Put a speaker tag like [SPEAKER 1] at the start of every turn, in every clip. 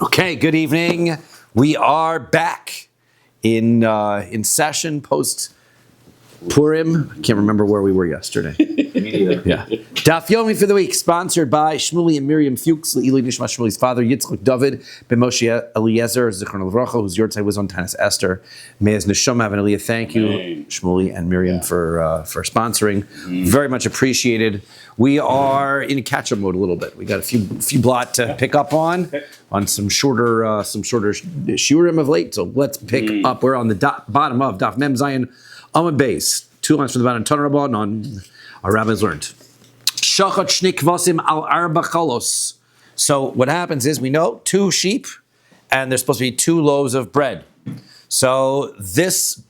[SPEAKER 1] Okay, good evening. We are back in session post Purim. I can't remember where we were yesterday.
[SPEAKER 2] Me neither.
[SPEAKER 1] Yeah. Daf Yomi for the week, sponsored by Shmuley and Miriam Fuchs, Le'ili Nishma Shmuley's father, Yitzchak David, Ben Moshe Eliezer, Zichron Levracha, whose Yortzai was on Tanis Esther. May his Neshama have an Aliyah. Thank you, Shmuley and Miriam, for sponsoring. Very much appreciated. We are in catch-up mode a little bit. We got a few blot to pick up on some shorter shiurim of late. So let's pick up. We're on the bottom of Daf Mem Zayin Amud Beis. 2 lines from the bottom. Tanur Rabban on our rabbis learned. Shachat shni kvasim al arba cholos. So what happens is we know 2 sheep, and there's supposed to be 2 loaves of bread. So this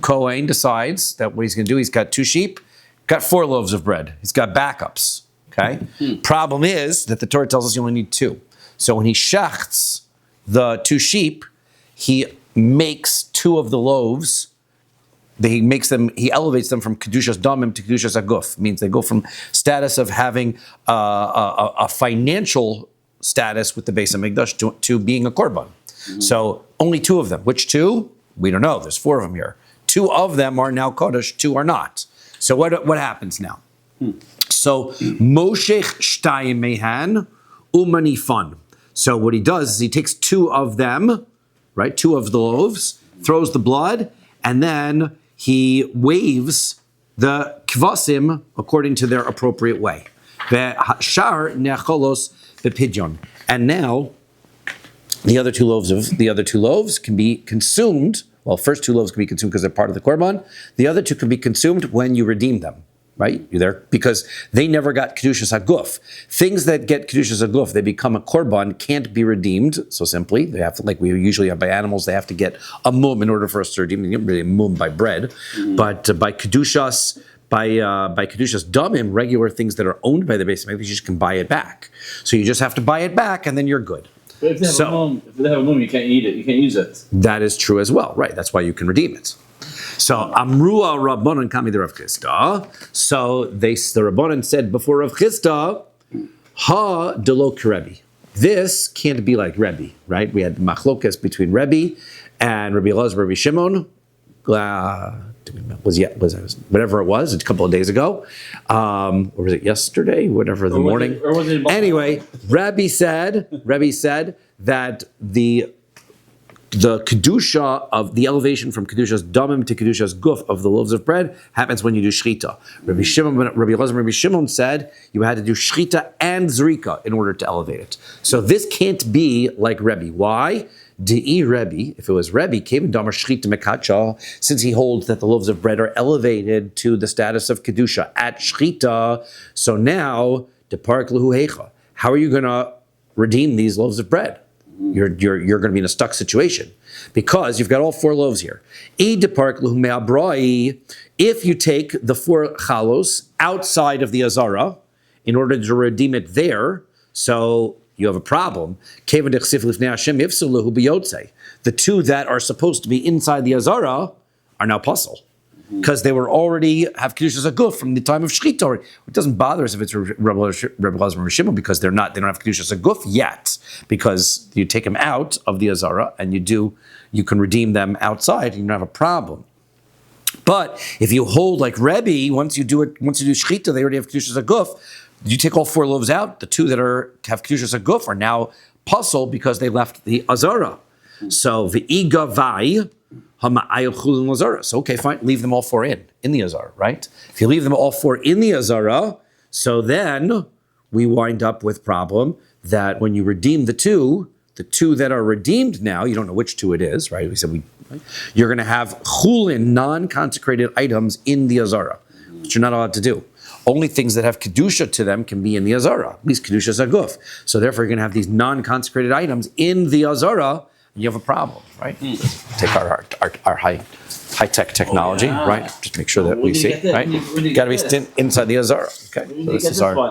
[SPEAKER 1] Kohen decides that what he's going to do, he's got 2 sheep, got 4 loaves of bread. He's got backups. Okay. Problem is that the Torah tells us you only need 2. So when he shechts the 2 sheep, he makes 2 of the loaves. He elevates them from Kedushas Damim to Kedushas Aguf. Means they go from status of having a financial status with the Beis HaMikdash to being a korban. So only 2 of them. Which 2? We don't know. There's 4 of them here. 2 of them are now Kodesh, 2 are not. So what happens now? So Moshech Shtayim Mehan Umanifan. So what he does is he takes 2 of them, right? 2 of the loaves, throws the blood, and then he waves the kvasim according to their appropriate way. Shar necholos bepidyon. And now the other two loaves can be consumed. Well, first 2 loaves can be consumed because they're part of the korban. The other 2 can be consumed when you redeem them. Right? You're there because they never got Kedushas HaGuf. Things that get Kedushas HaGuf, they become a korban, can't be redeemed so simply. They have to, like we usually have by animals, they have to get a mum in order for us to redeem them. You don't really mum by bread, but by Kedushas Damim, regular things that are owned by the Beis HaMikdash, you just can buy it back. So you just have to buy it back and then you're good.
[SPEAKER 2] But if they have a mum, you can't eat it. You can't use it.
[SPEAKER 1] That is true as well, right? That's why you can redeem it. So Amrua Rabbanon Kami the Rav Chisda. So the Rabbanon said before Rav Chisda, Ha delo Rebbe. This can't be like Rebbe, right? We had the machlokas between Rebbe and Rabbi Elazar, Rabbi Shimon. Was whatever it was a couple of days ago, or was it yesterday? Whatever the morning. Anyway, Rabbi said that the kedusha of the elevation from kedushas damim to kedushas guf of the loaves of bread happens when you do shchita. Rabbi Elazar, Rabbi Shimon said you had to do shchita and zrika in order to elevate it. So this can't be like Rebbe. Why? De'i Rebbe, if it was Rebbe, came damar shchita mekacha, since he holds that the loaves of bread are elevated to the status of kedusha at shchita. So now depark lehu hecha. How are you going to redeem these loaves of bread? You're going to be in a stuck situation because you've got all 4 loaves here. If you take the 4 chalos outside of the azara in order to redeem it there, so you have a problem. The 2 that are supposed to be inside the azara are now puzzle. Because they were already have kedushas aguf from the time of shchita. It doesn't bother us if it's Rabbi Elazar and Shimon because they don't have kedushas aguf yet. Because you take them out of the azara and you can redeem them outside and you don't have a problem. But if you hold like Rebbe, once you do shchita, they already have kedushas aguf. You take all 4 loaves out. The 2 that have kedushas aguf are now puzzle because they left the azara. So v'iga vai. So okay, fine, leave them all 4 in the azara, right? If you leave them all 4 in the azara, so then we wind up with problem that when you redeem the 2 that are redeemed now, you don't know which 2 it is, right? We said you're going to have chulin, non-consecrated items in the azara, which you're not allowed to do. Only things that have kedusha to them can be in the azara, at least kedusha zaguf. So therefore, you're going to have these non-consecrated items in the azara. You have a problem, right? Take our high-tech technology, right? Just make sure that we see, right? Got to be inside the azara. Okay, so this is our,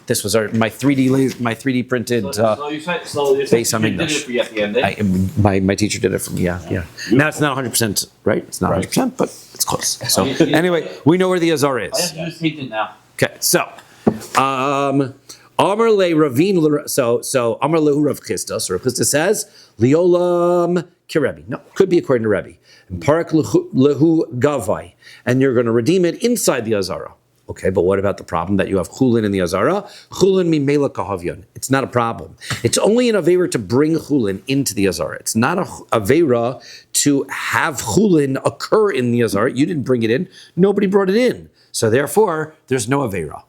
[SPEAKER 1] This was my 3D printed Beis HaMikdash. My teacher did it for me. Yeah. Now it's not 100%, right? It's not 100%, but it's close. So anyway, we know where the azara is.
[SPEAKER 2] I have to just take it now.
[SPEAKER 1] Okay, so Amar le Ravin. So Amar lehu Rav Chisda. So Rav Chisda says Liolam Kirebi. No, could be according to Rebbe. And Parak lehu Gavai, and you're going to redeem it inside the Azara. Okay, but what about the problem that you have chulin in the Azara? Chulin mimela kahavyon. It's not a problem. It's only an avera to bring chulin into the Azara. It's not a avera to have chulin occur in the Azara. You didn't bring it in. Nobody brought it in. So therefore, there's no avera.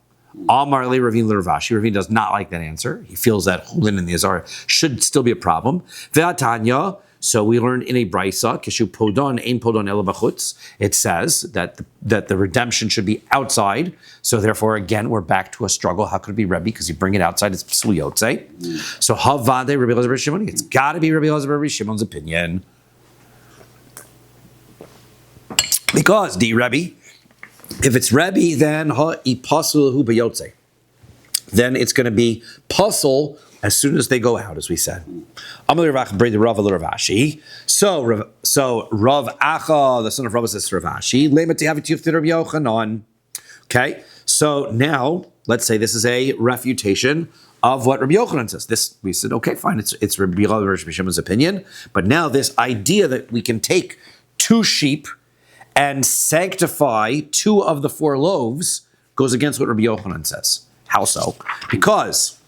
[SPEAKER 1] Amar le Ravin l'Ravashi. Ravin does not like that answer. He feels that chulin in the Azara should still be a problem. Ve'atanya. So we learned in a brisa, kishu podon ein podon ela b'chutz. It says that the redemption should be outside. So therefore, again, we're back to a struggle. How could it be Rebbe? Because you bring it outside, it's psul yotze. So havade Rabbi Elazar bar Shimon. It's got to be Rabbi Elazar bar Shimon's opinion. Because di Rebbe, if it's Rebbe, then ha ipasul hu b'yotze. Then it's going to be pasul as soon as they go out, as we said. So Rav Acha, the son of Rav, says to Rav Ashi, okay, so now, let's say this is a refutation of what Rabbi Yochanan says. This, we said, okay, fine, it's Rabbi Shimon's opinion, but now this idea that we can take 2 sheep and sanctify 2 of the 4 loaves goes against what Rabbi Yochanan says. How so? Because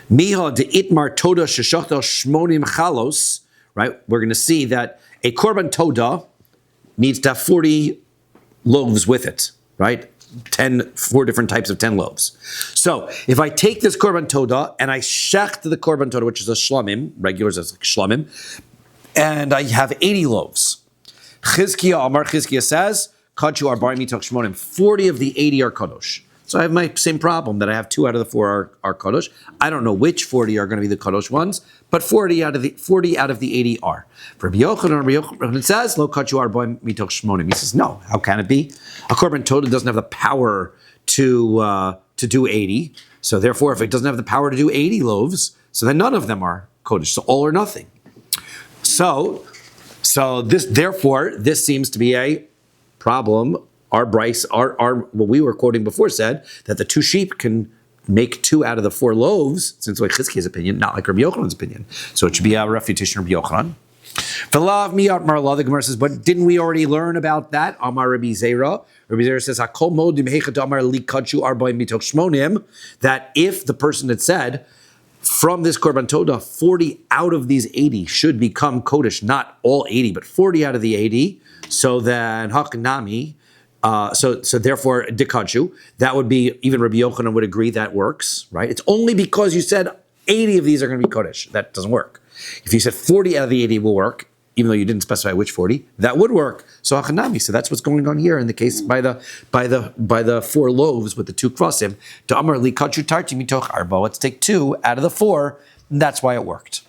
[SPEAKER 1] Miha de itmar toda sheshachta shmonim chalos, right? We're going to see that a korban toda needs to have 40 loaves with it, right? 4 different types of 10 loaves. So if I take this korban toda and I shecht the korban toda, which is a shlamim, regulars as shlamim, and I have 80 loaves. Chizkiah says, Kachu arba'im mitoch shmonim, 40 of the 80 are kadosh. So I have my same problem that I have 2 out of the 4 are kadosh. I don't know which 40 are going to be the kadosh ones, but 40 out of the 80 are. For Rabbi Yochanan says, "Lo kachu arba'im mitoch shmonim." He says, "No, how can it be? A korban toda doesn't have the power to do 80. So therefore, if it doesn't have the power to do 80 loaves, so then none of them are kodesh. So all or nothing. So this seems to be a problem." Our what we were quoting before said that the 2 sheep can make 2 out of the 4 loaves, since like Chizkiah's opinion, not like Rabbi Yochanan's opinion. So it should be a refutation of Rabbi Yochanan. V'lav miyat marla, the Gemara says, but didn't we already learn about that? Amar Rabbi Zera. Rabbi Zera says, Hakol modim heichat amar li kachu arba'im mitoch shmonim, that if the person had said, from this korban toda, 40 out of these 80 should become kodesh, not all 80, but 40 out of the 80, so then haknami, so therefore, dikachu, that would be, even Rabbi Yochanan would agree that works, right? It's only because you said 80 of these are going to be kodesh. That doesn't work. If you said 40 out of the 80 will work, even though you didn't specify which 40, that would work. So hachanami, so that's what's going on here in the case by the 4 loaves with the 2 kvasim. To amar li kachu tarti mitoch arba. Let's take 2 out of the 4, and that's why it worked.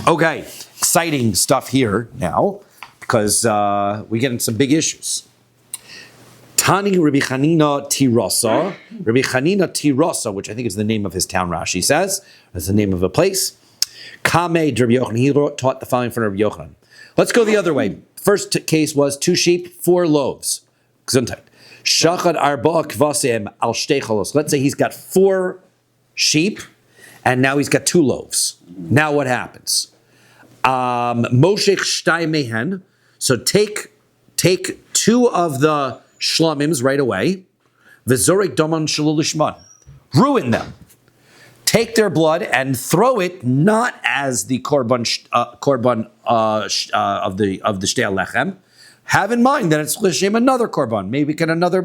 [SPEAKER 1] Okay, exciting stuff here now, because we get into some big issues. Tani Rabbi Chanina Tirasa. Rabbi Chanina Tirasa, which I think is the name of his town, Rashi says. That's the name of a place. Kame Rabbi Yochanan. He taught the following from Rabbi Yochanan. Let's go the other way. First case was 2 sheep, 4 loaves. Gesundheit. Shachad arba kvasim al shtei cholos. Let's say he's got 4 sheep, and now he's got 2 loaves. Now what happens? Moshech shtay mehen. So take 2 of the shlamims right away. V'zorek daman shalul lishman. Ruin them. Take their blood and throw it not as the korban of the shtei lechem. Have in mind that it's l'shem another korban. Maybe make it another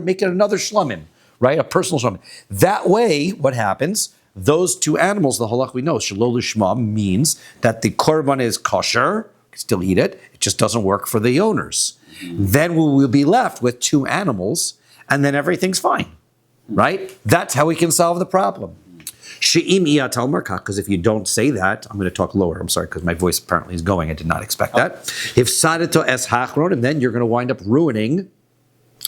[SPEAKER 1] shlamim, right? A personal shlamim. That way, what happens? Those 2 animals, the halach we know, shalol lishma, means that the korban is kosher. You can still eat it. It just doesn't work for the owners. Then we will be left with 2 animals, and then everything's fine, right? That's how we can solve the problem. She'im iyatal marka, because if you don't say that, I'm going to talk lower. I'm sorry, because my voice apparently is going. I did not expect that. If sadato es hachronim, then you're going to wind up ruining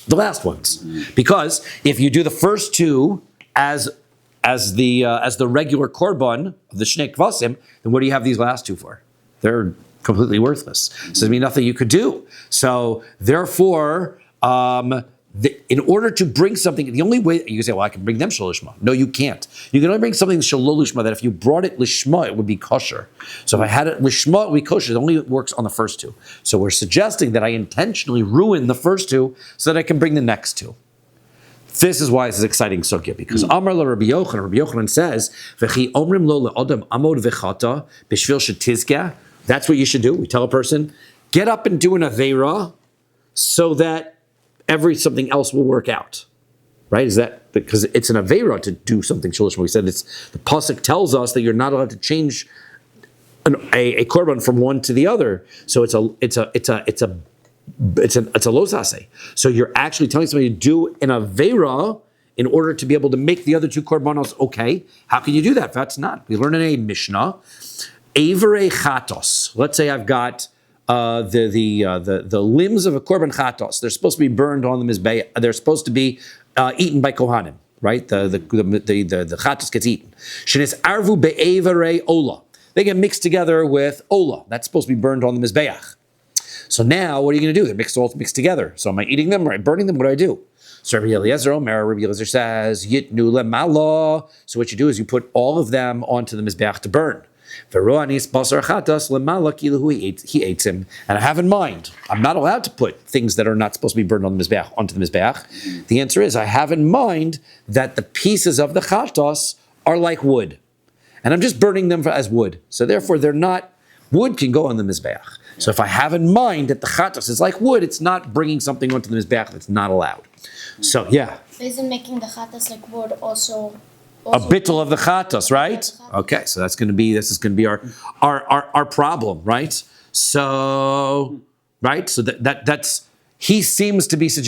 [SPEAKER 1] the last ones, because if you do the first 2 as the regular korban of the shnei kvasim, then what do you have these last 2 for? They're completely worthless. So there's nothing you could do. So therefore, in order to bring something, the only way, you can say, well, I can bring them shalolishma. No, you can't. You can only bring something shalolishma that if you brought it lishma, it would be kosher. So if I had it lishma, it would be kosher. It only works on the first two. So we're suggesting that I intentionally ruin the first two so that I can bring the next two. This is why it's an exciting sugya, because Amar la Rabbi Yochanan says, "V'chi omrim lo le'adam amod v'chata b'shvil shetizkeh." That's what you should do. We tell a person, get up and do an aveira so that something else will work out. Right? Is that because it's an aveira to do something shalishma? We said the pasuk tells us that you're not allowed to change a korban from one to the other. So it's a losase. So you're actually telling somebody to do an aveira in order to be able to make the other two korbanos okay. How can you do that? That's not. We learn in a Mishnah, Averei chatos. Let's say I've got the limbs of a korban chatos. They're supposed to be burned on the mizbeah. They're supposed to be eaten by kohanim, right? The chatos gets eaten. Shenis arvu be'averei ola. They get mixed together with ola. That's supposed to be burned on the mizbeach. So now, what are you going to do? They're all mixed together. So am I eating them or am I burning them? What do I do? So Rabbi Eliezer says, Yitnu lemala. So what you do is you put all of them onto the mizbeach to burn. He ate him. And I have in mind, I'm not allowed to put things that are not supposed to be burned on the mizbeach onto the mizbeach. The answer is, I have in mind that the pieces of the chatos are like wood. And I'm just burning them as wood. So therefore, they're not, wood can go on the mizbeach. So if I have in mind that the chatos is like wood, it's not bringing something onto the mizbeach that's not allowed. So yeah.
[SPEAKER 3] Isn't making the chatos like wood also
[SPEAKER 1] a bittul of the chatos, right? Okay, so this is going to be our problem, right? So, right? So that's he seems to be is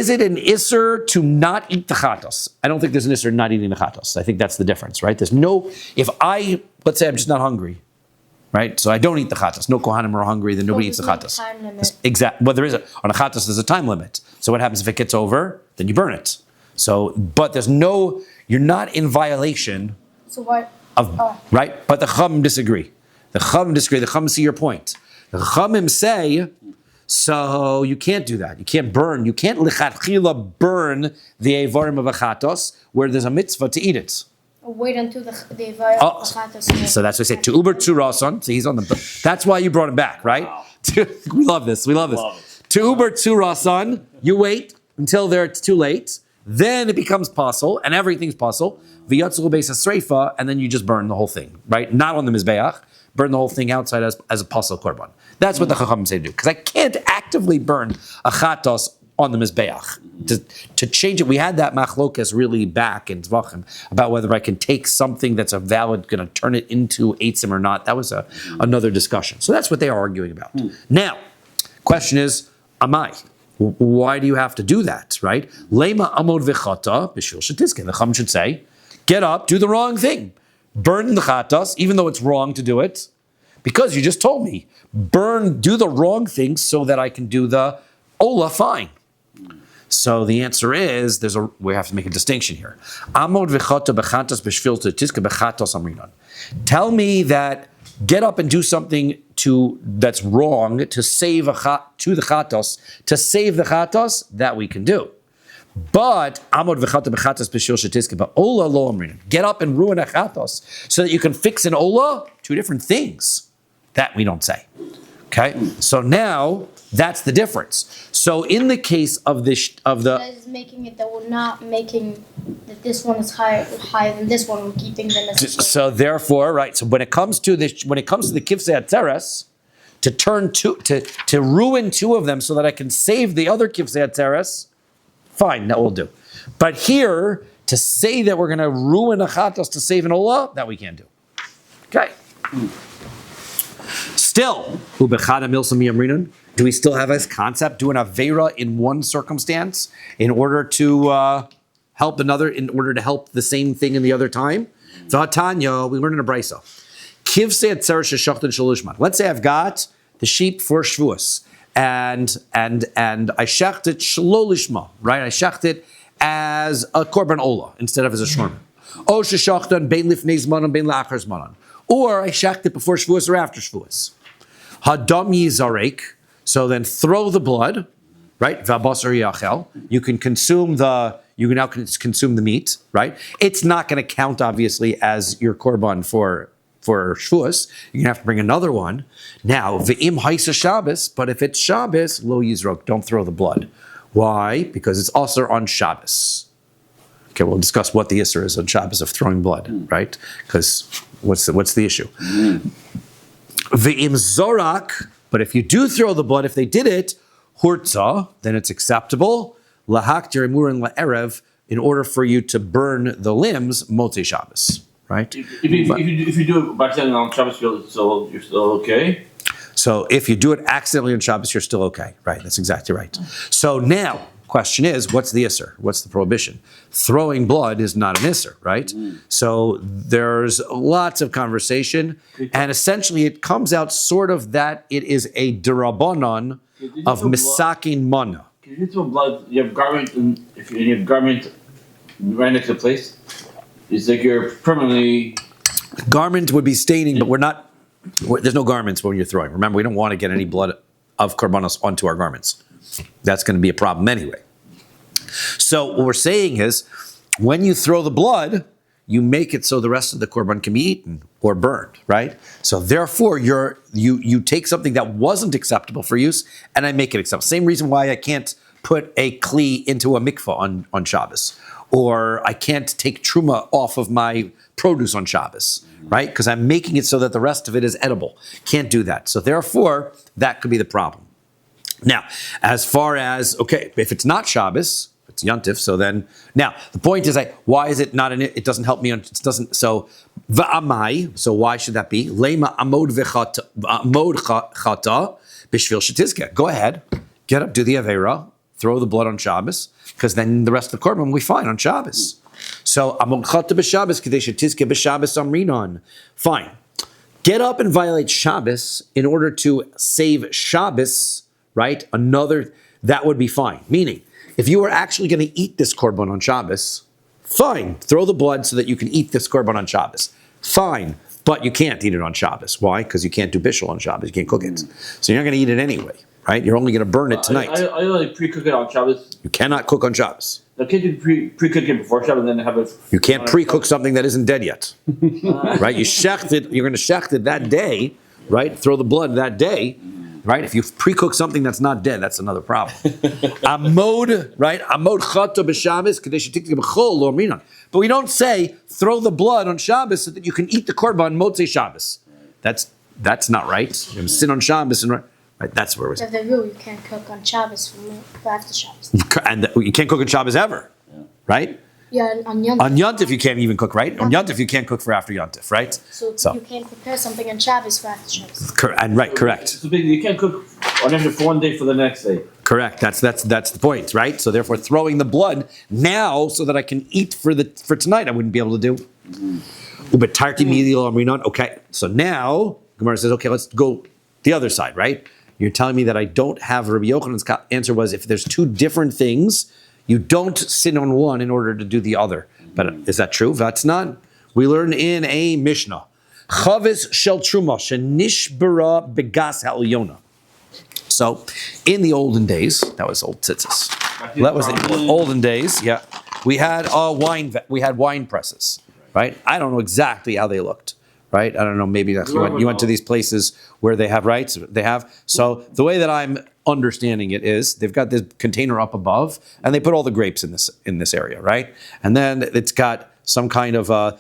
[SPEAKER 1] it an isser to not eat the chatos? I don't think there's an isser not eating the chatos. I think that's the difference, right? Let's say I'm just not hungry, right? So I don't eat the chatos. No kohanim are hungry, then nobody eats the chatos. Exactly. Well, on a chatos, there's a time limit. So what happens if it gets over? Then you burn it. So, but you're not in violation.
[SPEAKER 3] So what?
[SPEAKER 1] Right? But the Chachamim disagree. The Chachamim see your point. The Chachamim say, so you can't do that. You can't lichatchila burn the evarim of a chatos where there's a mitzvah to eat it.
[SPEAKER 3] Wait until the evarim of the chatos.
[SPEAKER 1] So that's what I say. To uber to rason. So he's on the. That's why you brought him back, right? Wow. We love this. To uber to rason. You wait until it's too late. Then it becomes pasul, and everything's pasul. V'yatzul beis hasreifa, and then you just burn the whole thing, right? Not on the mizbeach. Burn the whole thing outside as a pasul korban. That's what the Chachamim say to do. Because I can't actively burn a chatos on the mizbeach. To change it, we had that machlokas really back in Zvachim about whether I can take something that's going to turn it into eitzim or not. That was another discussion. So that's what they are arguing about. Now, question is, amai? Why do you have to do that, right? Lema amod v'chata b'shvil shetizkeh. The Chachamim should say, get up, do the wrong thing. Burn the chatas, even though it's wrong to do it, because you just told me. Do the wrong thing so that I can do the ola fine. So the answer is, we have to make a distinction here. Amod v'chata b'chatas b'shvil shetizkeh b'chatas amrinan. Tell me that get up and do something that's wrong to save the chatos, that we can do. But amod v'chata b'chatas b'shvil shetizkeh b'ola lo amrinan. Get up and ruin a chatos so that you can fix an ola. Two different things. That we don't say. Okay, so now that's the difference. So in the case of the
[SPEAKER 3] is making it that we're not making that this one is higher than this one. We're keeping them as the same.
[SPEAKER 1] So therefore, right. So when it comes to the kifsei atzeres, to ruin two of them so that I can save the other kifsei atzeres, fine, that will do. But here to say that we're going to ruin a chatos to save an olah, that we can't do. Okay. Still, do we still have this concept doing a vera in one circumstance in order to help another, in order to help the same thing in the other time? V'atanya, we learn in a brisa. Let's say I've got the sheep for Shavuos, and I shecht it shlolishma, right? I shecht it as a korban ola instead of as a shorman. O sheshachtan bein lifnei zmanan bein la'achar zmanan. Or I shecht it before Shavuos or after Shavuos. Hadam yizarek, so then throw the blood, right? V'abasar yachel. You can now consume the meat, right? It's not going to count, obviously, as your korban for Shavuos. You're going to have to bring another one. Now, v'im haisa Shabbos, but if it's Shabbos, lo yizrok, don't throw the blood. Why? Because it's also on Shabbos. Okay, we'll discuss what the issur is on Shabbos of throwing blood, right? Because what's the issue? V'im zorak, but if you do throw the blood, if they did it, hurtza, then it's acceptable. Lahak jeremurin la'erev, in order for you to burn the limbs, Motzei Shabbos, right?
[SPEAKER 2] If you do it by accident on Shabbos, you're still okay?
[SPEAKER 1] So if you do it accidentally on Shabbos, you're still okay, right? That's exactly right. So now, question is, what's the issur? What's the prohibition? Throwing blood is not an issur, right? So there's lots of conversation, and essentially it comes out sort of that it is a derabanan of misakin mana.
[SPEAKER 2] Can you throw blood? You have garment, and if you have garment right next to the place, it's like you're permanently.
[SPEAKER 1] Garment would be staining, but there's no garments when you're throwing. Remember, we don't want to get any blood of korbanos onto our garments. That's going to be a problem anyway. So what we're saying is, when you throw the blood, you make it so the rest of the korban can be eaten or burned, right? So therefore, you take something that wasn't acceptable for use, and I make it acceptable. Same reason why I can't put a kli into a mikvah on Shabbos, or I can't take truma off of my produce on Shabbos, right? Because I'm making it so that the rest of it is edible. Can't do that. So therefore, that could be the problem. Now, as far as, okay, if it's not Shabbos, it's Yontif, so then, now, the point is, why is it not, it doesn't help me, it doesn't, so, va'amai, so why should that be? Lema amod chata, bishvil shetizke. Go ahead, get up, do the Aveira, throw the blood on Shabbos, because then the rest of the korban will be fine on Shabbos. So, amod chata b'Shabbos, k'dei shetizke b'Shabbos amrinon. Fine. Get up and violate Shabbos in order to save Shabbos, right? That would be fine. Meaning, if you were actually going to eat this korban on Shabbos, fine. Throw the blood so that you can eat this korban on Shabbos. Fine. But you can't eat it on Shabbos. Why? Because you can't do bishul on Shabbos. You can't cook it. So you're not going to eat it anyway, right? You're only going to burn it tonight.
[SPEAKER 2] I only pre-cook it on Shabbos.
[SPEAKER 1] You cannot cook on Shabbos.
[SPEAKER 2] Now, can't you pre-cook it before Shabbos and then have it?
[SPEAKER 1] You can't pre-cook something that isn't dead yet, right? You're going to shecht it that day, right? Throw the blood that day. Right? If you pre-cook something that's not dead, that's another problem. Amod, right? Amod chato b'Shabbos, kadesh tiktik b'chol lo minon. But we don't say throw the blood on Shabbos so that you can eat the korban Motzei Shabbos. That's not right. You're going to sin on Shabbos and right. That's where we're saying.
[SPEAKER 3] The rule you can't cook on Shabbos for after Shabbos.
[SPEAKER 1] And you can't cook on Shabbos ever, right?
[SPEAKER 3] Yeah, on Yontif.
[SPEAKER 1] On Yontif you can't even cook, right? On Yontif you can't cook for after Yontif, right?
[SPEAKER 3] So you can't prepare something on Shabbos for after Shabbos.
[SPEAKER 1] Correct.
[SPEAKER 2] So you can't cook on extra for one day for the next day. Correct.
[SPEAKER 1] That's the point, right? So therefore, throwing the blood now so that I can eat for tonight, I wouldn't be able to do. But tarki medial amrinon. Okay, so now Gemara says, okay, let's go the other side, right? You're telling me that I don't have Rabbi Yochanan's answer was if there's two different things, you don't sin on one in order to do the other. But is that true? That's not. We learn in a Mishnah. Chavis shel truma shenishbara begas ha'elyona. So, in the olden days, that was old tzitzis. That was the olden days. Yeah, we had wine presses, right? I don't know exactly how they looked, right? I don't know. Maybe that's you went to these places where they have rights. They have. So the way that I'm understanding it is they've got this container up above, and they put all the grapes in this area, right? And then it's got some kind of a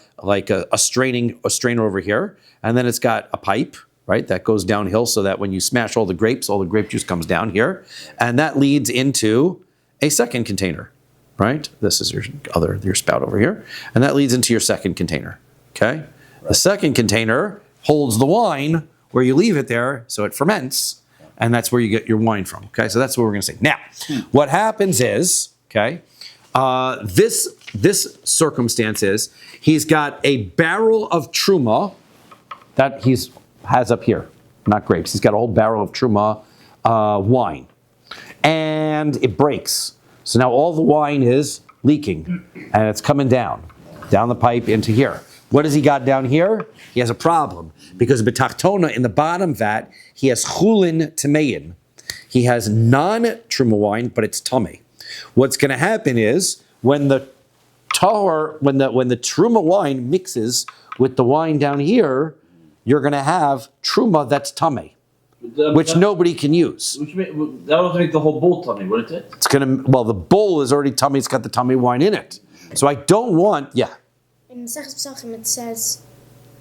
[SPEAKER 1] strainer over here, and then it's got a pipe, right, that goes downhill so that when you smash all the grape juice comes down here, and that leads into a second container, right? This is your spout over here, and that leads into your second container. Okay, right. The second container holds the wine where you leave it there, so it ferments. And that's where you get your wine from. Okay, so that's what we're going to say. Now, what happens is, okay, this circumstance is he's got a barrel of truma that has up here, not grapes. He's got a whole barrel of truma wine, and it breaks. So now all the wine is leaking, and it's coming down the pipe into here. What has he got down here? He has a problem because betachtona in the bottom vat he has chulin tamein, he has non-truma wine, but it's tummy. What's going to happen is when the truma wine mixes with the wine down here, you're going to have truma that's tummy, which nobody can use.
[SPEAKER 2] That would make the whole bowl tummy, wouldn't it?
[SPEAKER 1] It's going to, well, the bowl is already tummy. It's got the tummy wine in it. So I don't want,
[SPEAKER 3] In Mesechus Pesachim it says,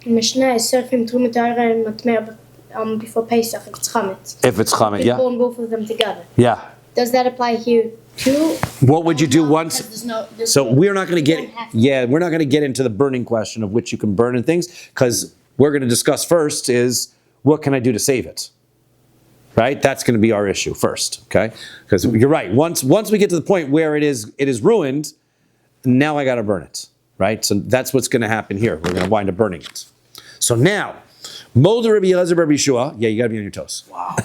[SPEAKER 3] in Mishnah, Surfim Truma Torah and Matmer before Pesach, if it's chametz.
[SPEAKER 1] if it's chametz,
[SPEAKER 3] You burn both of them together.
[SPEAKER 1] Yeah.
[SPEAKER 3] Does that apply here too?
[SPEAKER 1] What would you do once? So we're not going to
[SPEAKER 3] don't
[SPEAKER 1] get,
[SPEAKER 3] have to.
[SPEAKER 1] we're not going to get into the burning question of which you can burn and things, because we're going to discuss first is what can I do to save it? Right? That's going to be our issue first, okay? Because you're right. Once we get to the point where it is ruined, now I got to burn it, right? So that's what's going to happen here. We're going to wind up burning it. So now, Molder Rabbi Eliezer Rabbi Yeshua. Yeah, you got to be on your toes. Wow.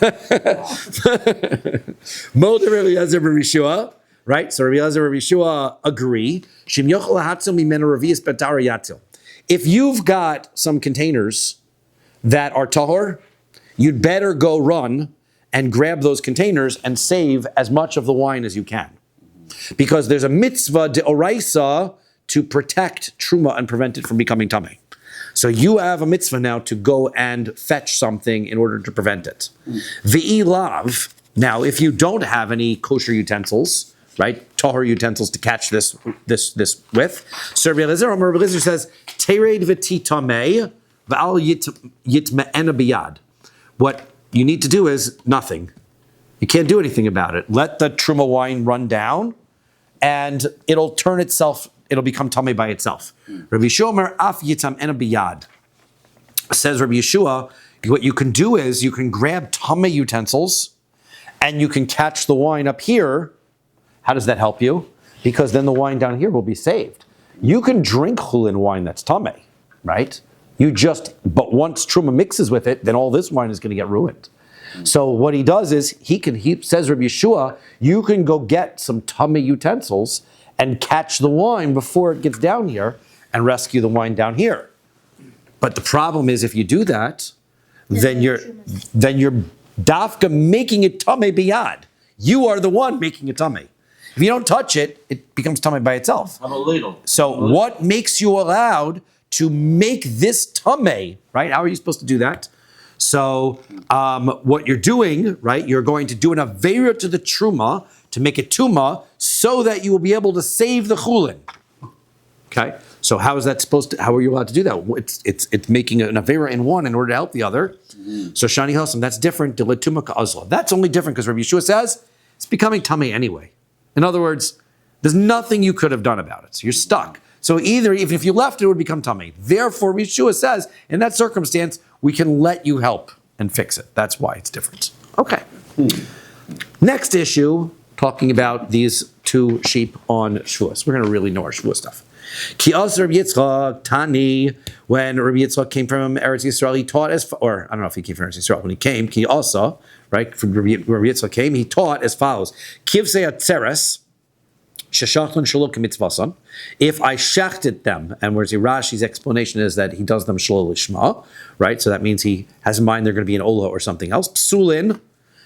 [SPEAKER 1] Molder Rabbi Eliezer Rabbi Yeshua, right? So Rabbi Eliezer Rabbi Yeshua agree. Shim yochel lahatzil mimenu revius betara yatzil. If you've got some containers that are tahor, you'd better go run and grab those containers and save as much of the wine as you can. Because there's a mitzvah de oraisa to protect truma and prevent it from becoming tamei. So you have a mitzvah now to go and fetch something in order to prevent it. V'i lav. Now, if you don't have any kosher utensils, right, tahor utensils to catch this with, so Rabbi Eliezer says, tered v'ti tamei v'al yitme'ena biyad. What you need to do is nothing. You can't do anything about it. Let the truma wine run down, and it'll turn itself. It'll become tamei by itself. Rabbi Yeshua af yitam ena biyad. Says Rabbi Yeshua, what you can do is you can grab tamei utensils, and you can catch the wine up here. How does that help you? Because then the wine down here will be saved. You can drink chulin wine that's tamei, right? But once truma mixes with it, then all this wine is going to get ruined. So what he does is he says Rabbi Yeshua, you can go get some tamei utensils and catch the wine before it gets down here and rescue the wine down here. But the problem is if you do that, then you're dafka making it tamei biyad. You are the one making it tamei. If you don't touch it, it becomes tamei by itself.
[SPEAKER 2] I'm a ladle.
[SPEAKER 1] So what makes you allowed to make this tamei, right? How are you supposed to do that? So what you're doing, right, you're going to do an aveira to the truma to make it tuma so that you will be able to save the chulin. Okay? So how is that how are you allowed to do that? It's making an aveira in one in order to help the other. So Shani Hosam, that's different. Diletuma ka'azla. That's only different because Rabbi Yeshua says it's becoming tamei anyway. In other words, there's nothing you could have done about it. So you're stuck. So even if you left, it would become tamei. Therefore, Yeshua says, in that circumstance, we can let you help and fix it. That's why it's different. Okay. Next issue, talking about these two sheep on Shavuos. We're going to really know our Shavuos stuff. Ki az Rabbi Yitzchak Tani, when Rabbi Yitzchak came from Eretz Yisrael, he taught or I don't know if he came from Eretz Yisrael, when he came, Ki also, right, from Rabbi Yitzchak came, he taught as follows. Kivsei atzeres, sheshachlan shalom k'mitzvasan. If I shechted them, and whereas Rashi's explanation is that he does them shalom lishma, right? So that means he has in mind they're going to be an ola or something else. Psulin,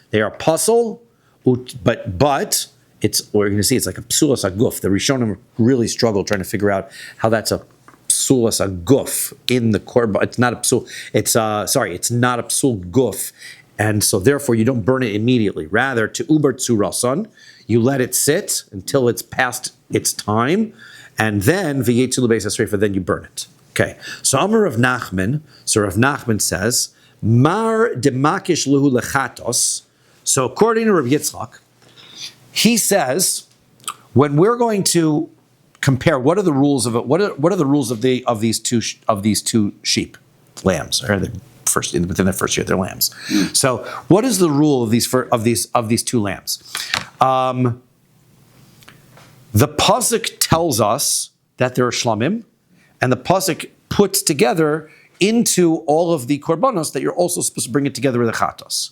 [SPEAKER 1] they are puzzle, but it's, or you're going to see it's like a psulas aguf. The Rishonim really struggle trying to figure out how that's a psulas aguf in the korban. It's not a psul. It's not a psul guf, and so therefore you don't burn it immediately. Rather, to uber tzurasan, you let it sit until it's past its time, and then v'yetzu l'beis hasreifa, then you burn it. Okay. So Amar Rav Nachman. So Rav Nachman says mar demakish luhu lechatos. So according to Rabbi Yitzchak, he says, when we're going to compare, what are the rules of it? What are the rules of these two sheep, lambs? Or within the first year, they're lambs. So, what is the rule of these two lambs? The pasuk tells us that there are shlamim, and the pasuk puts together into all of the korbanos that you're also supposed to bring it together with the chatos.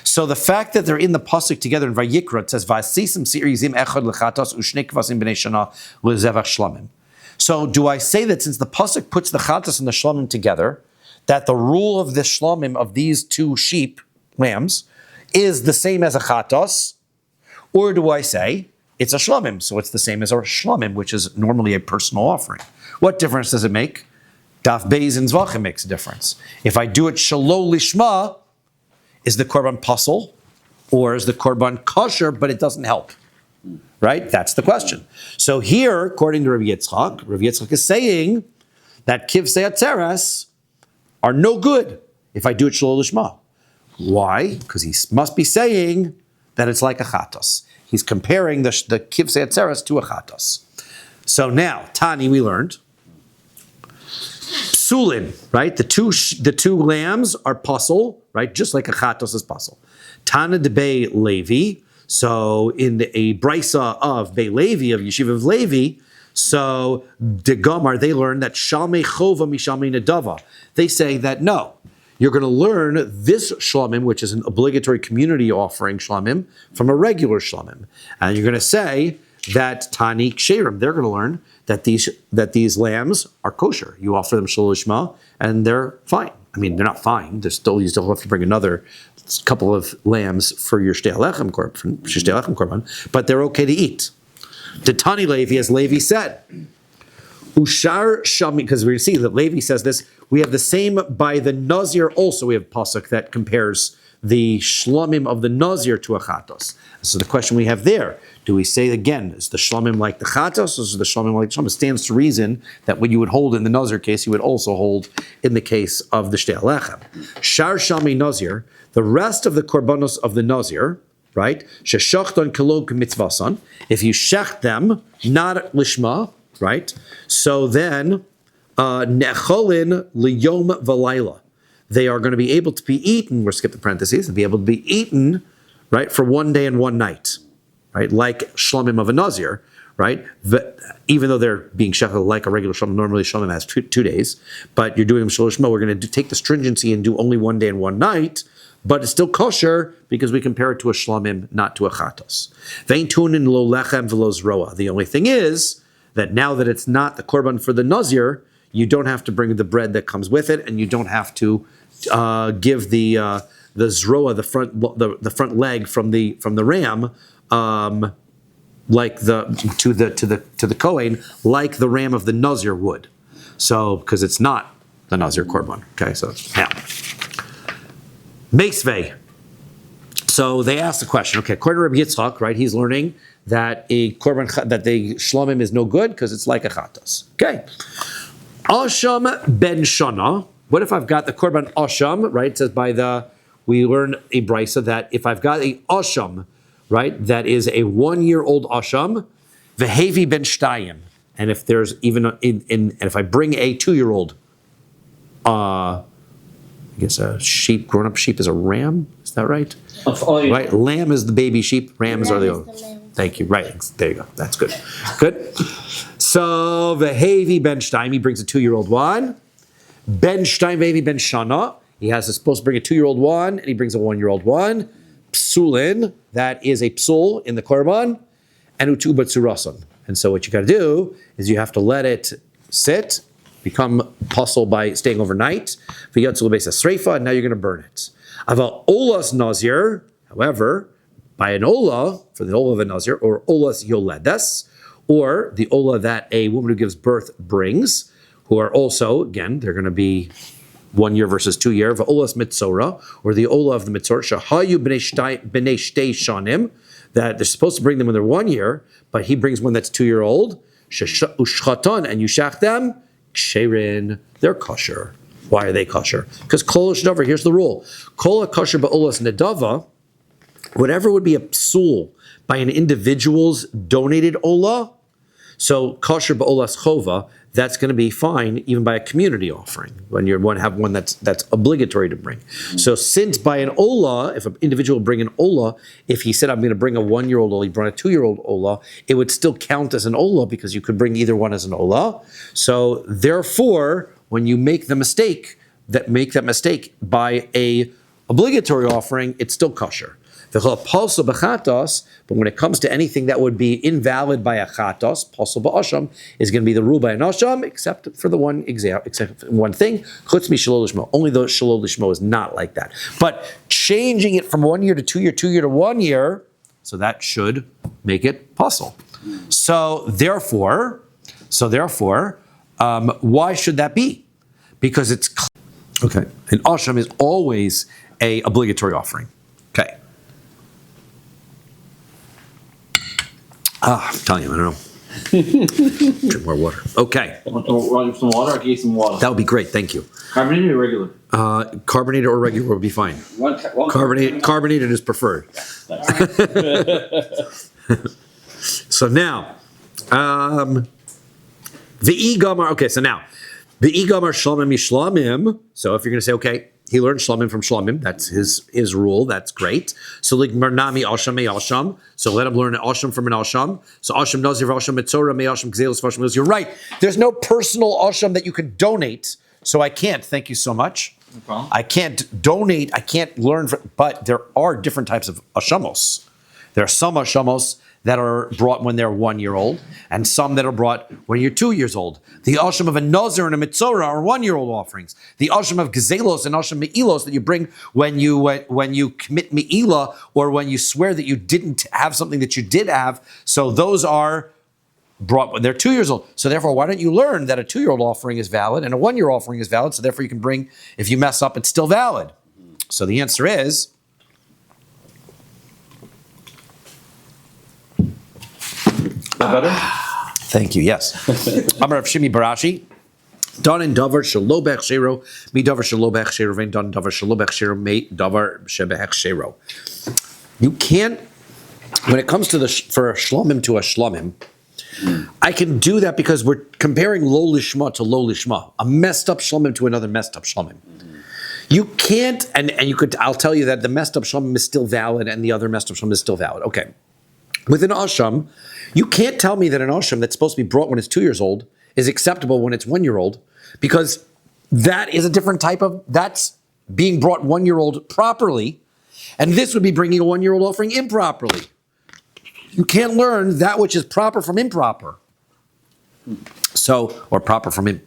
[SPEAKER 1] So the fact that they're in the pasuk together in Vayikra, it says Vasisim sirizim echad lechatos ushne kvasim b'nei shana lezevach shlamim. So do I say that since the pasuk puts the chatos and the shlamim together, that the rule of the shlamim of these two sheep, lambs, is the same as a chatos, or do I say it's a shlomim, so it's the same as a shlomim, which is normally a personal offering? What difference does it make? Daf Beis and Zvachim makes a difference. If I do it shelo lishma, is the korban pasul, or is the korban kosher, but it doesn't help? Right? That's the question. So here, according to Rabbi Yitzchak is saying that kivsei atzeres are no good if I do it shelo lishma. Why? Because he must be saying that it's like a chatos. He's comparing the kivsei atzeres to a chatos. So now, Tani, we learned psulin, right? The two lambs are pasul, right? Just like a chatos is pasul. Tana de Bei Levi. So in a brisa of Bei Levi, of Yeshiva of Levi, so the Gomar, they learn that Shalmei Chova Mishalmei Nedava. They say that no, you're going to learn this shlamim, which is an obligatory community offering shlamim, from a regular shlamim. And you're going to say that Tani Ksherim, they're going to learn that these lambs are kosher. You offer them shelo lishma, and they're fine. I mean, they're not fine. You still have to bring another couple of lambs for your shtei alechem korban, but they're okay to eat. To Tani Levi, as Levi said, Ushar Shami, because we see that Levi says this, we have the same by the Nazir also. We have pasuk that compares the shlamim of the Nazir to a chatos. So the question we have there, do we say again, is the shlamim like the chatos, or is the shlamim like the shlamim? It stands to reason that what you would hold in the Nazir case, you would also hold in the case of the shtei alechem. Shar Shami Nazir, the rest of the korbanos of the Nazir, right? Sheshachton kelog mitzvasan. If you shecht them, not lishma, right? So then, necholin liyom v'layla. They are going to be able to be eaten, we'll skip the parentheses, and be able to be eaten, right, for one day and one night, right? Like shlamim of a Nazir, right? Even though they're being shechted like a regular shlamim, normally shlamim has 2 days, but you're doing them shelo lishma, we're going to take the stringency and do only one day and one night, but it's still kosher because we compare it to a shlamim, not to a chatos. Vein tunin lo lechem v'lo zroa. The only thing is that now that it's not the korban for the Nazir, you don't have to bring the bread that comes with it, and you don't have to give the zroa, the front leg from the ram, like to the Kohen, like the ram of the Nazir would. So because it's not the Nazir korban. Okay, so now Meisvei. So they asked the question. Okay, according to Rabbi Yitzchak, right, he's learning that a korban that the shlamim is no good because it's like a chatos. Okay, Asham ben Shana. What if I've got the korban asham, right? It says we learn a brisa that if I've got a asham, right, that is a 1-year-old asham, vehevi ben shtayim, and if there's even and if I bring a 2-year-old, I guess a sheep, grown-up sheep is a ram. Is that right? Right. Lamb is the baby sheep. Rams are the old. Thank you. Right. There you go. That's good. Good. So vehevi ben shtayim, he brings a 2-year-old one. Ben Shtein Vevi Ben Shana, is supposed to bring a 2-year-old one, and he brings a 1-year-old one. Psulin, that is a psul in the korban, and utu batsurasan. And so what you got to do is you have to let it sit, become pasul by staying overnight. V'yatzul beis sreifa, and now you're going to burn it. Aval olas nazir, however, by an ola, for the ola of a nazir, or olas yoledes, or the ola that a woman who gives birth brings, who are also, again, they're going to be 1 year versus 2 year, v'olas mitzora, or the ola of the mitzora, shahayu b'nei shtei shanim, that they're supposed to bring them when they're 1 year, but he brings one that's 2-year-old, ushchaton, and you shach them, ksherin, they're kosher. Why are they kosher? Because kol shdavar, here's the rule, kol kosher ba'olas nedava, whatever would be a psul by an individual's donated ola, so kosher ba'olas chova, that's going to be fine even by a community offering when you have one that's obligatory to bring. So since by an ola, if an individual bring an ola, if he said I'm going to bring a 1-year-old ola, he brought a 2-year-old ola, it would still count as an ola because you could bring either one as an ola. So therefore, when you make that mistake by a obligatory offering, it's still kosher. But when it comes to anything that would be invalid by a chatos, pasul ba'asham is going to be the rule by an asham, except for the one thing, chutz mi shelo lishmo. Only though shelo lishmo is not like that. But changing it from 1 year to 2 year, 2 year to 1 year, so that should make it possible. So therefore, why should that be? Because it's okay. An asham is always a obligatory offering. Okay. I'm telling you, I don't know. Drink more water. Okay.
[SPEAKER 2] Want some water? I can get some water.
[SPEAKER 1] That would be great. Thank you.
[SPEAKER 2] Carbonated or regular?
[SPEAKER 1] Carbonated or regular would be fine. Carbonated is preferred. So now, the Gamar. Okay, so now the Gamar Shlamim Mishlamim. So if you're going to say, okay, he learned Shlamim from Shlamim, that's his rule. That's great. So like Marnami Asham Me Asham. So let him learn an Asham from an Asham. So Asham Nazir Asham Mitzora Me Asham Gzelos Asham. You're right. There's no personal Asham that you can donate. So I can't. Thank you so much.
[SPEAKER 2] No problem.
[SPEAKER 1] I can't donate. I can't learn. But there are different types of Ashamos. There are some Ashamos that are brought when they're 1 year old, and some that are brought when you're 2 years old. The Asham of a Nazir and a Mitzora are 1 year old offerings. The Asham of Gezelos and Asham Me'ilos that you bring when you commit Me'ilah, or when you swear that you didn't have something that you did have. So those are brought when they're 2 years old. So therefore, why don't you learn that a 2 year old offering is valid and a 1 year offering is valid? So therefore, you can bring, if you mess up, it's still valid. So the answer is,
[SPEAKER 2] Better?
[SPEAKER 1] thank you, yes. Amar of Shimi Barashi. Don in davar shalobech shero, mi davar shalobech shero, vein don davar shalobech shero, me davar shebech shero. You can't, when it comes to for a shlomim to a shlomim, I can do that because we're comparing lo lishma to lo lishma, a messed up shlomim to another messed up shlomim. You can't, and you could, I'll tell you that the messed up shlomim is still valid and the other messed up shlomim is still valid. Okay. With an asham, you can't tell me that an asham that's supposed to be brought when it's 2 years old is acceptable when it's 1 year old, because that is a different type of, that's being brought 1 year old properly, and this would be bringing a 1 year old offering improperly. You can't learn that which is proper from improper. So, or proper from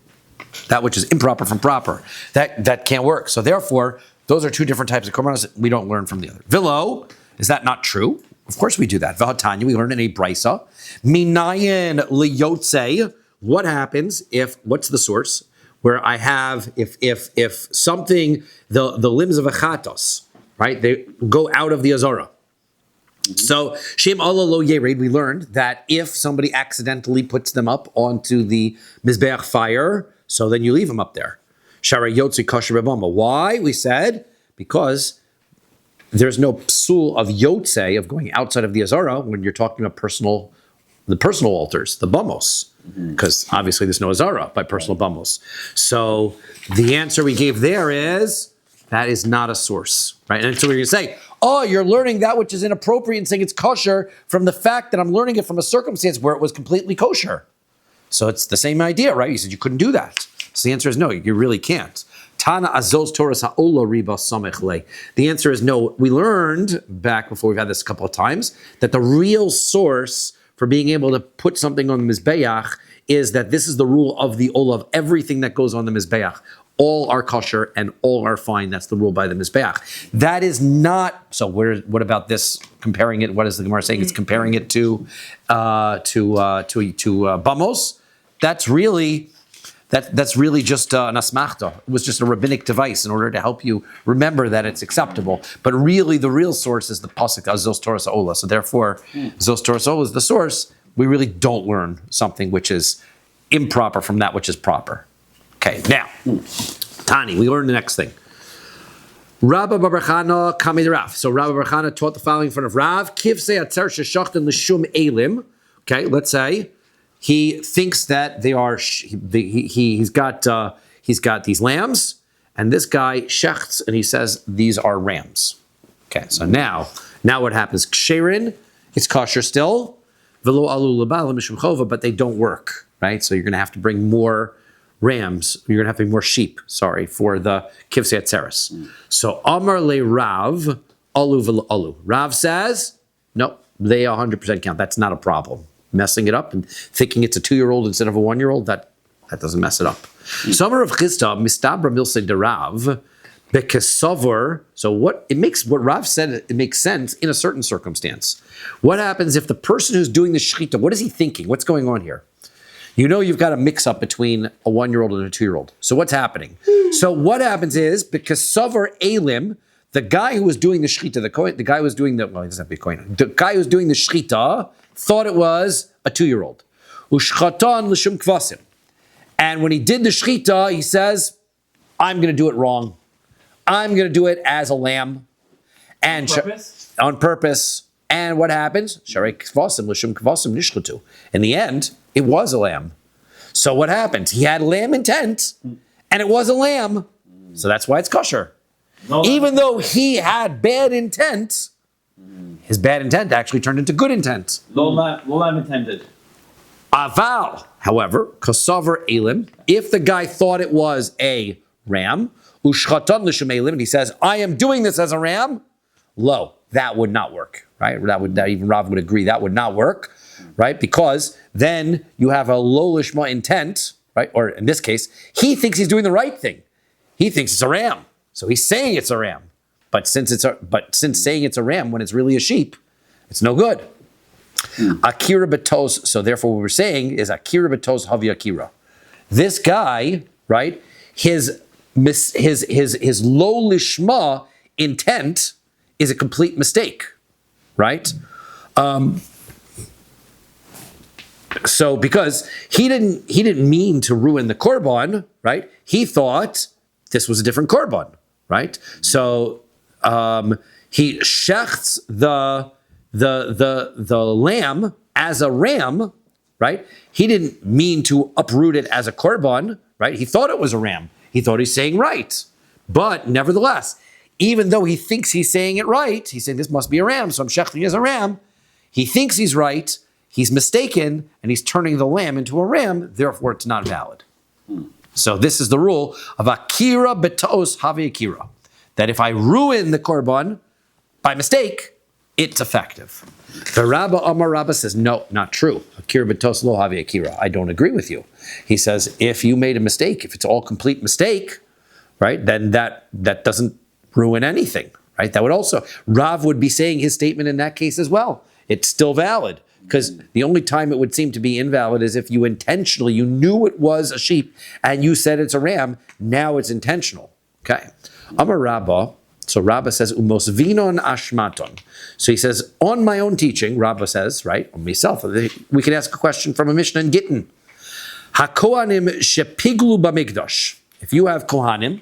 [SPEAKER 1] that which is improper from proper. That can't work. So therefore, those are two different types of korbanos that we don't learn from the other. Vilo, is that not true? Of course we do that. Vahatanya, we learn in a brisa. Minayin liyotze. What happens if, what's the source? Where I have, if something, the limbs of a chatos, right? They go out of the azara. So, Shem Allah lo yered, we learned that if somebody accidentally puts them up onto the Mizbeach fire, so then you leave them up there. Shara yotze kosher b'bama. Why? We said, because there's no psul of yotze, of going outside of the azara, when you're talking about the personal altars, the bamos, because obviously there's no azara by personal bamos. So the answer we gave there is, that is not a source, right? And so we're going to say, oh, you're learning that which is inappropriate and saying it's kosher from the fact that I'm learning it from a circumstance where it was completely kosher. So it's the same idea, right? You said you couldn't do that. So the answer is no, you really can't. Tana azos Torah ha'ola riba samech le. The answer is no. We learned back before, we've had this a couple of times, that the real source for being able to put something on the Mizbeach is that this is the rule of the Ola, of everything that goes on the Mizbeach. All are kosher and all are fine. That's the rule by the Mizbeach. That is not, so what about this, comparing it, what is the Gemara saying? It's comparing it to Bamos. That's really just an asmachta. It was just a rabbinic device in order to help you remember that it's acceptable. But really, the real source is the pasuk Zos Torah Ola. So therefore, Zos Torah Ola is the source. We really don't learn something which is improper from that which is proper. Okay, now, Tani, we learn the next thing. Rabbi Bar Chana Kamei Rav. So Rabbi Bar Chana taught the following in front of Rav. Kivsei atzer sheshachtan l'shum elim. Okay, let's say he thinks that they are. He's got these lambs, and this guy shechts, and he says these are rams. Okay, so now what happens? Ksherin, it's kosher still. Velo alu labala mishum chova, but they don't work, right? So you're going to have to bring more rams. You're going to have to bring more sheep. Sorry, for the kivsei atzeres. So Amar le Rav alu velo alu. Rav says no, they 100% count. That's not a problem. Messing it up and thinking it's a 2-year-old instead of a 1-year-old, that doesn't mess it up. Summer of Chisda, Mistabra Milse de Rav, Bekesover. So what Rav said, it makes sense in a certain circumstance. What happens if the person who's doing the shechita, what is he thinking? What's going on here? You know you've got a mix-up between a 1-year-old and a 2-year-old. So what's happening? So what happens is, Bekesover Elim, the guy who was doing the shechita, the guy who was doing the, well, he doesn't have to be kohen. The guy who was doing the shechita thought it was a 2-year-old. Ushchatan l'shum kvasim. And when he did the shechita, he says, I'm going to do it wrong. I'm going to do it as a lamb. And on purpose. And what happens? Sharei kvasim l'shum kvasim nishchatu. In the end, it was a lamb. So what happens? He had lamb intent, and it was a lamb. So that's why it's kosher. Even though he had bad intent, his bad intent actually turned into good intent.
[SPEAKER 2] Lo lamb intended.
[SPEAKER 1] Aval, however, kasaver elim, if the guy thought it was a ram, ushchatan l'shem elim, and he says, I am doing this as a ram, lo, that would not work, right? That even Rav would agree that would not work, right? Because then you have a lo lishma intent, right? Or in this case, he thinks he's doing the right thing. He thinks it's a ram. So he's saying it's a ram. But since saying it's a ram when it's really a sheep, it's no good. Akira betos, so therefore what we're saying is Akira betos havi Akira. This guy, right, his lo lishma intent is a complete mistake, right? So because he didn't mean to ruin the korban, right? He thought this was a different korban, right? So he shechts the lamb as a ram, right? He didn't mean to uproot it as a korban, right? He thought it was a ram. He thought he's saying right. But nevertheless, even though he thinks he's saying it right, he's saying this must be a ram, so I'm shechting as a ram. He thinks he's right, he's mistaken, and he's turning the lamb into a ram, therefore it's not valid. So this is the rule of Akira betos havi Akira, that if I ruin the korban by mistake, it's effective. The Rabbi says, no, not true. Akira betos lo havi Akira. I don't agree with you. He says, if you made a mistake, if it's all complete mistake, right, then that doesn't ruin anything, right? That would also, Rav would be saying his statement in that case as well. It's still valid, because the only time it would seem to be invalid is if you intentionally, you knew it was a sheep and you said it's a ram, now it's intentional. Okay. Amar Rabbah, so Rabbah says, umos vinon ashmaton. So he says, on my own teaching, Rabbah says, right, on myself, we can ask a question from a Mishnah in Gittin. HaKohanim shepiglu b'mikdash. If you have Kohanim,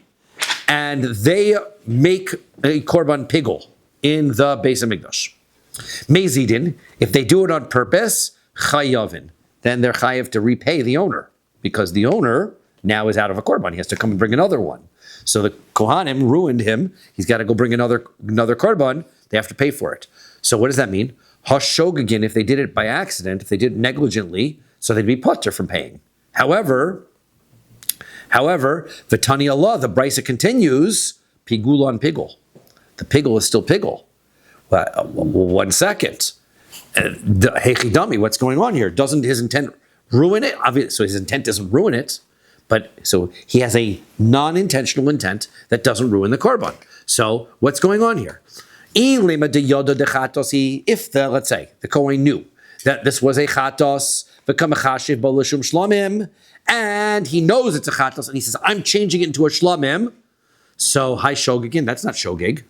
[SPEAKER 1] and they make a korban pigul in the Beis HaMikdash. Mezidin, if they do it on purpose, chayavin, then they're chayav to repay the owner, because the owner now is out of a korban. He has to come and bring another one. So the Kohanim ruined him. He's got to go bring another korban. They have to pay for it. So what does that mean? Hashogagin, if they did it by accident, if they did it negligently, so they'd be putter from paying. However, the Tani Allah, the Brisa continues, pigul on pigul. The pigul is still pigul. 1 second. Hechidami, what's going on here? Doesn't his intent ruin it? Obviously, so his intent doesn't ruin it, but so he has a non-intentional intent that doesn't ruin the korban. So what's going on here? If let's say, the Kohen knew that this was a chatos, and he knows it's a chatos, and he says, I'm changing it into a shlamim. So, hi shogegin, that's not shogeg.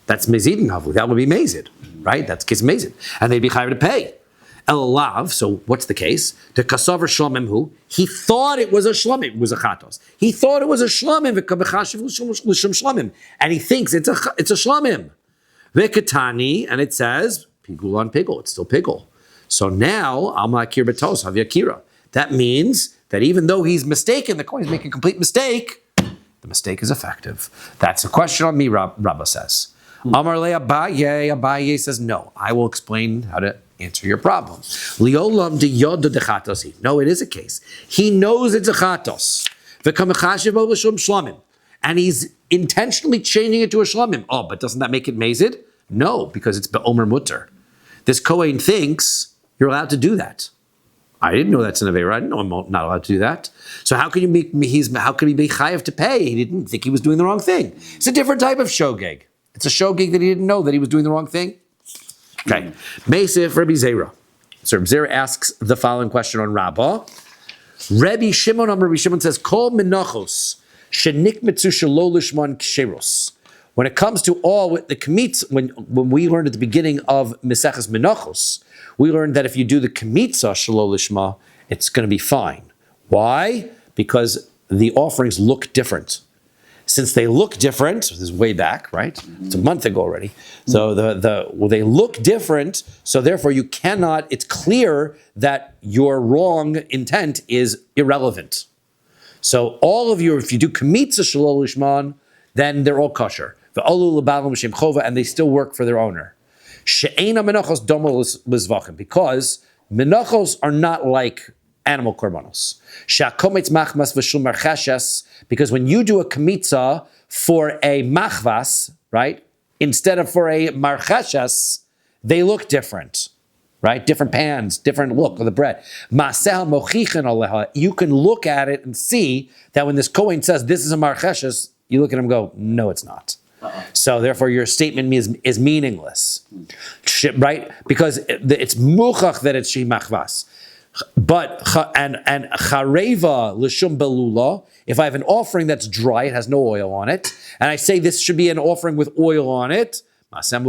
[SPEAKER 1] That's mezidin havlu. That would be mezid, right? That's kiss mezid. And they'd be chayav to pay. Elav, so what's the case? The kasaver shlamim hu, he thought it was a shlamim, it was a chatos. He thought it was a shlamim, and he thinks it's a shlamim. Vekatani, and it says, pigul on pigul, it's still pigul. So now, Alma Akir Betos, Havi Akira. That means that even though he's mistaken, the Kohen is making a complete mistake, the mistake is effective. That's a question on me, Rabbi says. Amar le Abaye says, no, I will explain how to answer your problem. Liolam de yoda de chatosi. No, it is a case. He knows it's a chatos. And he's intentionally changing it to a shlamim. Oh, but doesn't that make it mazid? No, because it's be'omer mutter. This Kohen thinks you're allowed to do that. I didn't know that's an Avera. I didn't know I'm not allowed to do that. So how can he be chayav to pay? He didn't think he was doing the wrong thing. It's a different type of shogeg. It's a shogeg that he didn't know that he was doing the wrong thing. Okay. Meisif Rabbi Zera. So Rabbi Zera asks the following question on Rabbah. Rabbi Shimon says, Kol menachos shenikmetzu shelo lishman ksheros. When it comes to all the kamitz, when we learned at the beginning of Meseches Menachos, we learned that if you do the kamitza shelo lishma, it's going to be fine. Why? Because the offerings look different. Since they look different, this is way back, right? It's a month ago already. So they look different, so therefore you cannot, it's clear that your wrong intent is irrelevant. So all of you, if you do kamitza shelo lishman, then they're all kosher. And they still work for their owner. Because menachos are not like animal korbanos. Because when you do a kamitza for a machvas, right, instead of for a marchashas, they look different, right? Different pans, different look of the bread. You can look at it and see that when this Kohen says this is a marchashas, you look at him and go, no, it's not. So therefore, your statement is meaningless, right? Because it's muchach that it's shi machvas. But and chareva l'shum belula. If I have an offering that's dry, it has no oil on it, and I say this should be an offering with oil on it, you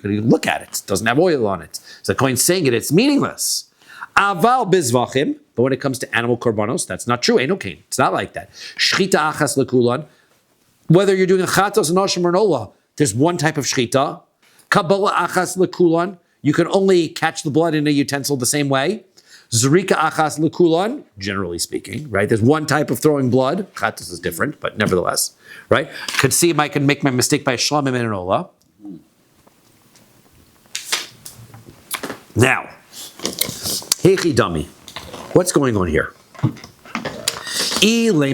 [SPEAKER 1] can even look at it; it doesn't have oil on it. So the Kohen saying it's meaningless. Aval bizvachim, but when it comes to animal korbanos, that's not true. Ain't okay. It's not like that. Shchita achas lekulan. Whether you're doing a chatos, an asham, or an olah, there's one type of shchita. Kabbalah achas lekulan. You can only catch the blood in a utensil the same way. Zrika achas lekulan, generally speaking, right? There's one type of throwing blood. Chatos is different, but nevertheless, right? Could see if I can make my mistake by a shlamim and an olah. Now, heichi dami. What's going on here? What's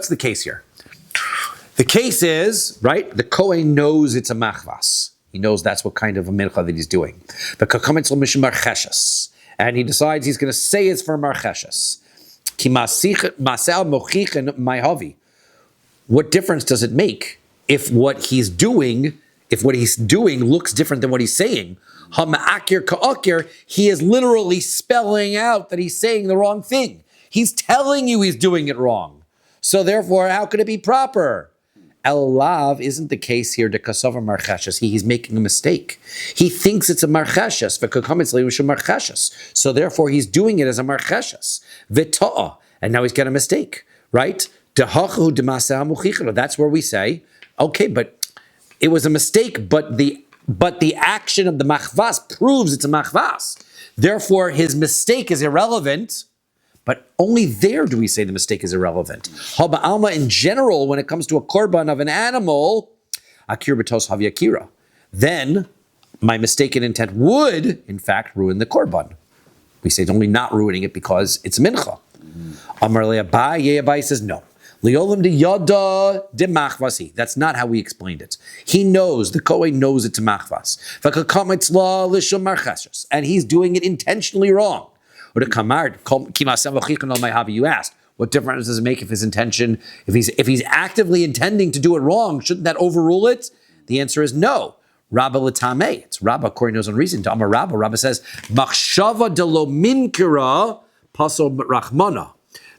[SPEAKER 1] the case here? The case is, right, the Kohen knows it's a machvas. He knows that's what kind of a mincha that he's doing. And he decides he's going to say it's for marcheshas. What difference does it make if what he's doing looks different than what he's saying? He is literally spelling out that he's saying the wrong thing. He's telling you he's doing it wrong. So therefore, how could it be proper? El-Lav isn't the case here to Kasavar Marchashas. He's making a mistake. He thinks it's a Marchashas. So therefore, he's doing it as a Marchashas. V'ta'a. And now he's got a mistake, right? That's where we say, okay, but it was a mistake, but the action of the machvas proves it's a machvas. Therefore, his mistake is irrelevant. But only there do we say the mistake is irrelevant. Haba alma in general, when it comes to a korban of an animal, akir b'tos havi akira, then my mistaken intent would, in fact, ruin the korban. We say it's only not ruining it because it's mincha. Amar le Abaye says no. Liolim de yada de machvasi. That's not how we explained it. He knows, the Kohen knows it's a machvas. And he's doing it intentionally wrong. Or the kamard, you asked, what difference does it make if his intention, if he's actively intending to do it wrong, shouldn't that overrule it? The answer is no. Rabba l'tameh. It's Rabba, according to his own reason. To Amar Rabba, Rabba says, machshava de lo minkira paso rachmana.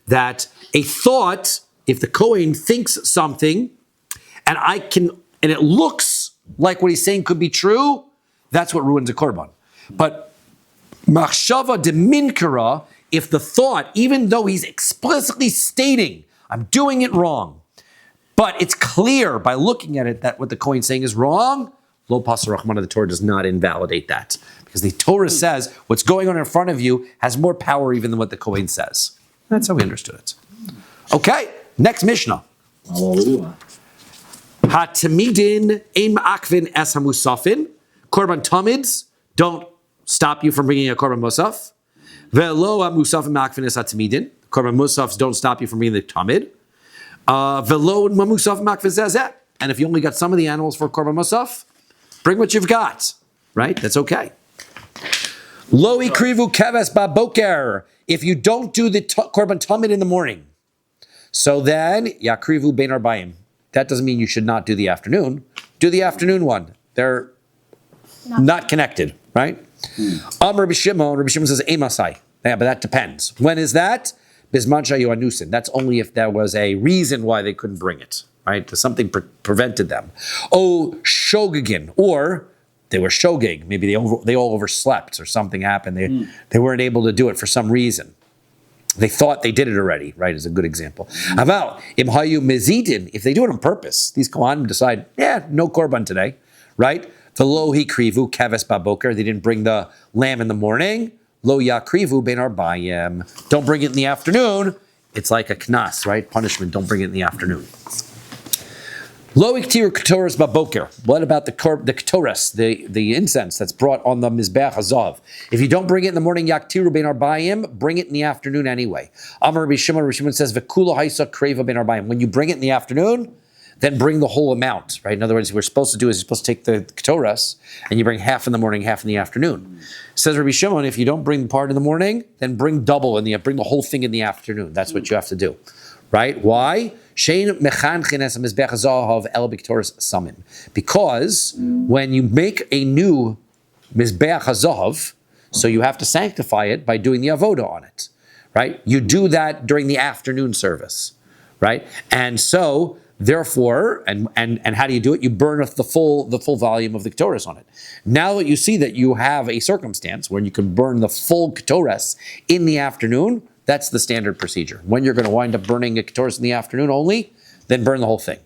[SPEAKER 1] That a thought, if the Kohen thinks something, and it looks like what he's saying could be true, that's what ruins a korban. But machshava de minkara, if the thought, even though he's explicitly stating, I'm doing it wrong, but it's clear by looking at it that what the Kohen's saying is wrong, lo pasar rachmana, the Torah does not invalidate that. Because the Torah says what's going on in front of you has more power even than what the Kohen says. That's how we understood it. Okay, next Mishnah. Ha-tamidin im akvin es hamusafin. Korban tamids don't stop you from bringing a korban musaf. Ve'lo ha-musafin ma'akvin es ha-tamidin. Korban musafs don't stop you from bringing the tamid. Ve'lo ha-musafin ma'akvin zezeh. And if you only got some of the animals for korban musaf, bring what you've got. Right? That's okay. Lo ikrivu keves baboker. If you don't do the korban tamid in the morning, so then yakrivu bein arbayim. That doesn't mean you should not do the afternoon. Do the afternoon one. They're not connected, right? Rabbi Shimon says emasai. Yeah, but that depends. When is that? Bisman shayu anusin. That's only if there was a reason why they couldn't bring it, right? Something prevented them. Oh, shogegin, or they were shogeg. Maybe they all overslept or something happened. They weren't able to do it for some reason. They thought they did it already, right, is a good example. About im hayu mezidin, if they do it on purpose, these kohanim decide, no korban today, right? The lo hikrivu keves baboker, they didn't bring the lamb in the morning. Lo yakrivu bein arbayim, don't bring it in the afternoon. It's like a knas, right? Punishment, don't bring it in the afternoon. Lo iktiru ketoras baboker. What about the ketoras, the incense that's brought on the mizbeach hazav? If you don't bring it in the morning, yaktiru bein arbayim, bring it in the afternoon anyway. Amar Rabbi Shimon says, v'kula haisa kreva bein arbayim. When you bring it in the afternoon, then bring the whole amount, right? In other words, what we're supposed to do is you're supposed to take the ketoras and you bring half in the morning, half in the afternoon. Says Rabbi Shimon, if you don't bring part in the morning, then bring double bring the whole thing in the afternoon. That's what you have to do, right? Why? Because when you make a new mizbeach hazav, so you have to sanctify it by doing the avoda on it, right? You do that during the afternoon service, right? And so, therefore, and how do you do it? You burn the full volume of the ketoras on it. Now that you see that you have a circumstance where you can burn the full ketoras in the afternoon, that's the standard procedure. When you're going to wind up burning a ketoras in the afternoon only, then burn the whole thing.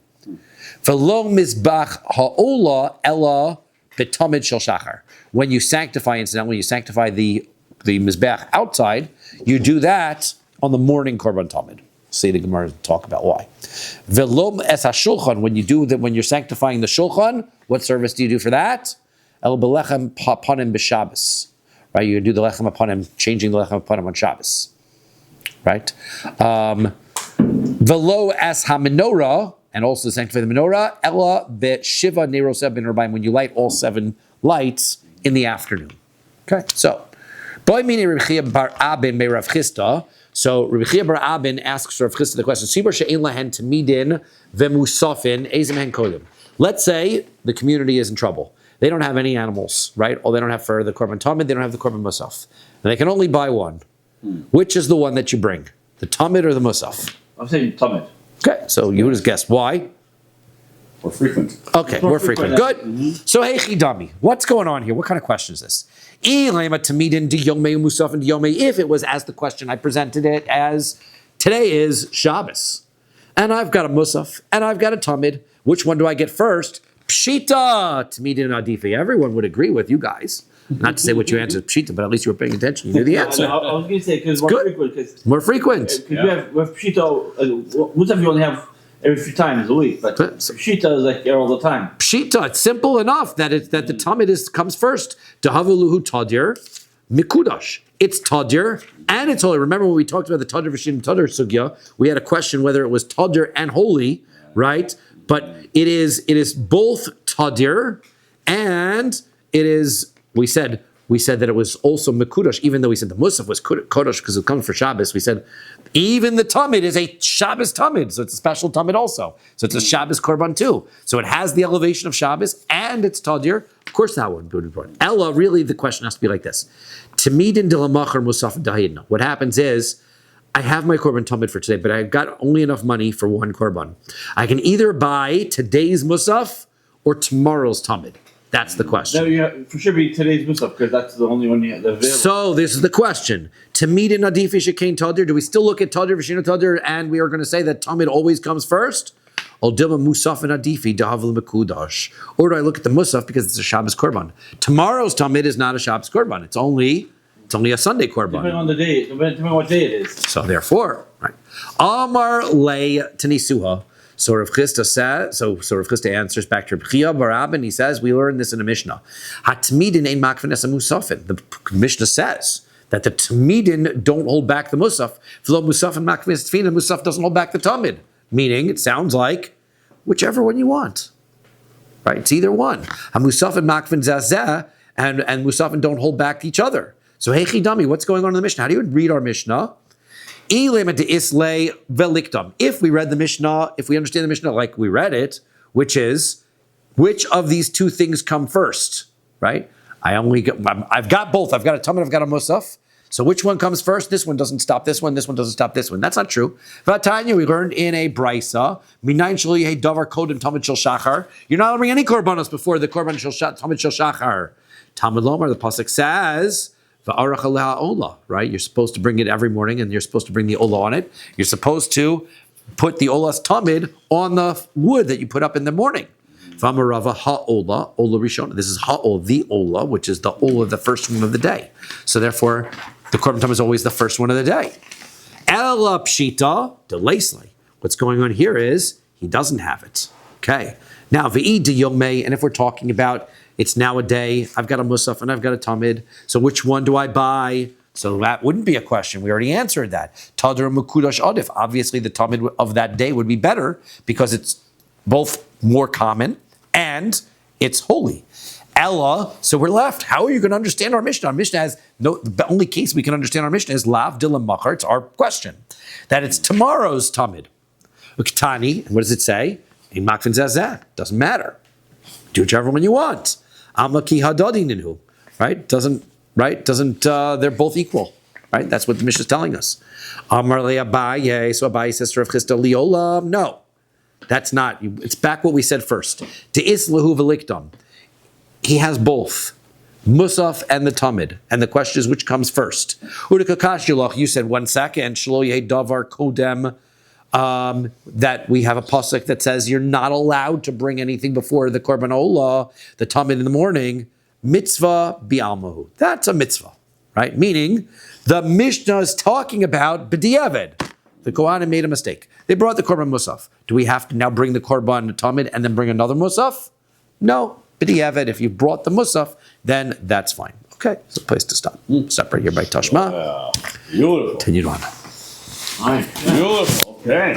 [SPEAKER 1] V'lo mizbach ha'ola ella b'tamid shel shachar. When you sanctify, incidentally, you sanctify the mizbach outside, you do that on the morning korban tamid. See the Gemara talk about why. V'lo es hashulchan. When you're sanctifying the shulchan, what service do you do for that? El belechem hapanim b'Shabbos. Right, you do the lechem hapanim, changing the lechem hapanim on Shabbos. Right? Velo as ha-menorah, and also sanctify the menorah, ella be-shiva nerosev ben arbayim, when you light all 7 lights in the afternoon. Okay, so, boy mini Rabbi Chia bar Abin me Rav Chisda. So Rabbi Chia bar Abin asks Rav Chisda the question, Sibur she'ein lahen tamidin vemusafin ezim hen kodim. Let's say the community is in trouble. They don't have any animals, right? Or they don't have for the korban tamid, they don't have the korban musaf. And they can only buy one. Which is the one that you bring? The tamid or the musaf?
[SPEAKER 2] I'm saying tamid.
[SPEAKER 1] Okay, so you would have guessed. Why?
[SPEAKER 4] More frequent.
[SPEAKER 1] Okay, more frequent. Good. So, hey, chidami, what's going on here? What kind of question is this? If it was as the question I presented it as, today is Shabbos, and I've got a musaf, and I've got a tamid, which one do I get first? Pshita, tamidin adifi. Everyone would agree with you guys. Not to say what you answered pshita, but at least you were paying attention. You knew the answer.
[SPEAKER 2] I was going to say, because more frequent.
[SPEAKER 1] More frequent.
[SPEAKER 2] Because we have pshita, musaf you only have every few times a week, but pshita is like all the time.
[SPEAKER 1] Pshita, it's simple enough that the tamid comes first. Dahavuluhu tadir mikudash. It's tadir and it's holy. Remember when we talked about the tadir v'shin tadir sugya, we had a question whether it was tadir and holy, right? But it is both tadir and it is. We said that it was also mekudash, even though we said the musaf was kodesh because it comes for Shabbos. We said even the tamid is a Shabbos tamid, so it's a special tamid also. So it's a Shabbos korban too. So it has the elevation of Shabbos and it's tadir. Of course, that would be important. Ella, really, the question has to be like this: Tamidin dilamachar musaf dahidna. What happens is, I have my korban tamid for today, but I've got only enough money for one korban. I can either buy today's musaf or tomorrow's tamid. That's the question.
[SPEAKER 2] No, you for sure be today's musaf because that's the only one you have available.
[SPEAKER 1] So this is the question. Tamidin adifi shekain tadir. Do we still look at tadir v'shina tadir, and we are going to say that tamid always comes first? Or do I look at the musaf because it's a Shabbos korban? Tomorrow's tamid is not a Shabbos korban. It's only a Sunday korban.
[SPEAKER 2] Depending on the day, depending on what day it is.
[SPEAKER 1] So therefore, right. Amar lei tenisuha. So Rav Chisda says. So Rav Chisda answers back to Rabbi Chia bar Abin. He says we learned this in a Mishnah. Hatmidin ein makvin es musafin. The Mishnah says that the Tamidin don't hold back the musaf. V'lo musafin makvin es tefina. Musaf doesn't hold back the tamid. Meaning, it sounds like whichever one you want. Right? It's either one. Musaf and makvin zazeh and musaf don't hold back each other. So hey chidami, what's going on in the Mishnah? How do you read our Mishnah? If we read the Mishnah, if we understand the Mishnah like we read it, which is, which of these two things come first, right? I've got both. I've got a Talmud, I've got a Musaf. So which one comes first? This one doesn't stop this one doesn't stop this one. That's not true. Vatanya, we learned in a Brisa, Minayin shel yehei davar kodem Talmud shel Shachar. You're not allowed to bring any korbanos before the korban Talmud shel Shachar. Talmud Lomar, the pasuk says, Va'arach aleha ola, right? You're supposed to bring it every morning, and you're supposed to bring the ola on it. You're supposed to put the ola's Talmud on the wood that you put up in the morning. V'amarava ha'ola, ola rishon. This is ha'ol, the ola, which is the ola, the first one of the day. So therefore, the korban Talmud is always the first one of the day. Ela pshita deleisli. What's going on here is he doesn't have it. Okay. Now v'i de yomei, and if we're talking about it's now a day, I've got a musaf and I've got a Talmud. So which one do I buy? So that wouldn't be a question. We already answered that. Tadar mukudash adif. Obviously, the Talmud of that day would be better because it's both more common and it's holy. Ella, so we're left. How are you going to understand our Mishnah? Our Mishnah has the only case we can understand our Mishnah is lav dilam machar. It's our question. That it's tomorrow's Talmud. Uktani, what does it say? In makvin zazah. Doesn't matter. Do whichever one you want. Amaki hadadi ninhu. Right? Doesn't, they're both equal. Right? That's what the Mishnah is telling us. Amar le Abaye, so Abaye says to Rav Chisda liolam. No. That's not, it's back what we said first. To islahu velikdam. He has both, Musaf and the Talmud. And the question is, which comes first? You said 1 second, Shlo yeh davar kodem, that we have a pasuk that says you're not allowed to bring anything before the Korban Olah, the Talmud in the morning, mitzvah bi'almahu. That's a mitzvah, right? Meaning, the Mishnah is talking about b'diavad. The Kohanim made a mistake. They brought the Korban Musaf. Do we have to now bring the Korban Talmud and then bring another Musaf? No. B'diavad, if you brought the Musaf, then that's fine. Okay, it's a place to stop. Separate here by Tashma.
[SPEAKER 4] Beautiful.
[SPEAKER 1] Continue on.
[SPEAKER 2] Nice.
[SPEAKER 4] Beautiful. Okay.